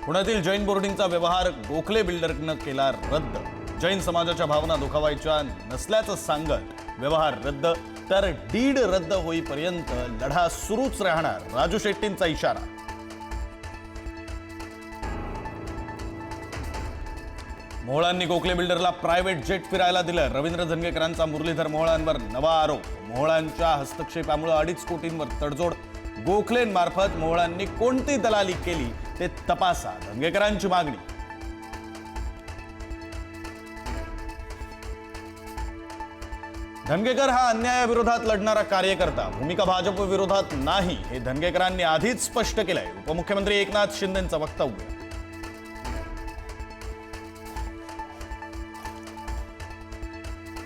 पुण्यातील जैन बोर्डिंगचा व्यवहार गोखले बिल्डरनं केला रद्द। जैन समाजाच्या भावना दुखावायच्या नसल्याचं सांगत व्यवहार रद्द, तर डीड रद्द होईपर्यंत लढा सुरूच राहणार, राजू शेट्टींचा इशारा। मोहळांनी गोखले बिल्डरला प्रायव्हेट जेट फिरायला दिलं। रवींद्र धनगेकरांचा मुरलीधर मोहळांवर नवा आरोप। मोहळांच्या हस्तक्षेपामुळे 2.5 कोटींवर तडजोड। गोखलेंमार्फत मोहळांनी कोणती दलाली केली ते तपासा, धनगेकरांची मागणी। धनगेकर हा अन्यायाविरोधात लढणारा कार्यकर्ता, भूमिका भाजप विरोधात नाही, हे धनगेकरांनी आधीच स्पष्ट केलंय। उपमुख्यमंत्री एकनाथ शिंदेंचं वक्तव्य।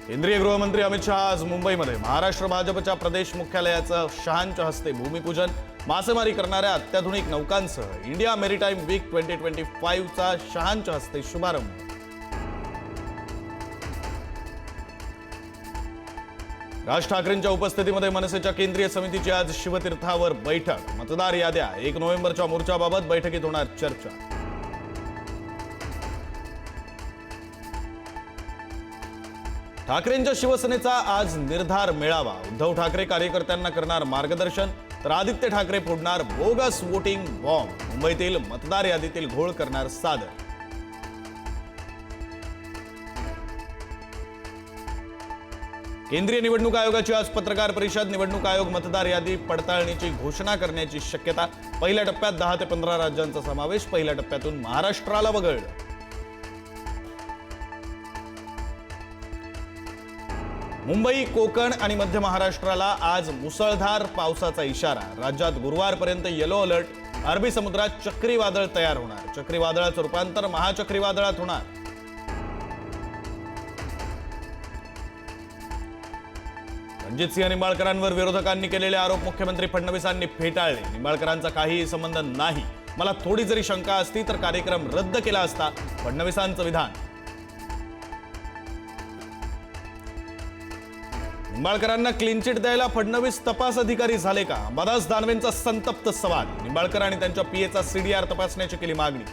केंद्रीय गृहमंत्री अमित शहा आज मुंबईमध्ये महाराष्ट्र भाजपच्या प्रदेश मुख्यालयाचं शहांच्या हस्ते भूमिपूजन। मासेमारी करणाऱ्या अत्याधुनिक नौकांसह इंडिया मेरीटाईम वीक 2025 चा शहांच्या हस्ते शुभारंभ। राज ठाकरेंच्या उपस्थितीमध्ये मनसेच्या केंद्रीय समितीची आज शिवतीर्थावर बैठक। मतदार याद्या 1 नोव्हेंबरच्या मोर्चाबाबत बैठकीत होणार चर्चा। ठाकरेंच्या शिवसेनेचा आज निर्धार मेळावा। उद्धव ठाकरे कार्यकर्त्यांना करणार मार्गदर्शन, तर आदित्य ठाकरे फोडणार बोगस वोटिंग बॉम्ब। मुंबईतील मतदार यादीतील घोळ करणार सादर। केंद्रीय निवडणूक आयोगाची आज पत्रकार परिषद। निवडणूक आयोग मतदार यादी पडताळणीची घोषणा करण्याची शक्यता। पहिल्या टप्प्यात 10 ते 15 राज्यांचा समावेश। पहिल्या टप्प्यातून महाराष्ट्राला वगळलं। मुंबई, कोकण आणि मध्य महाराष्ट्राला आज मुसळधार पावसाचा इशारा। राज्यात गुरुवारपर्यंत येलो अलर्ट। अरबी समुद्रात चक्रीवादळ तयार होणार। चक्रीवादळाचं रूपांतर महाचक्रीवादळात होणार। रणजितसिंह निंबाळकरांवर विरोधकांनी केलेले आरोप मुख्यमंत्री फडणवीसांनी फेटाळले। निंबाळकरांचा काहीही संबंध नाही, मला थोडी जरी शंका असती तर कार्यक्रम रद्द केला असता, फडणवीसांचं विधान। निंबाळकरांना क्लीन चिट द्यायला फडणवीस तपास अधिकारी झाले का? अंबादास दानवेंचा संतप्त सवाल। निंबाळकर आणि त्यांच्या पीएचा सीडीआर तपासण्याची केली मागणी।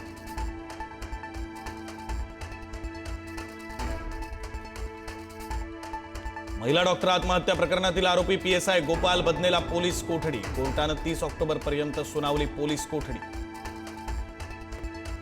महिला डॉक्टर आत्महत्या प्रकरणातील आरोपी पीएसआय गोपाल बदनेला पोलीस कोठडी। कोर्टानं 30 ऑक्टोबरपर्यंत सुनावली पोलीस कोठडी।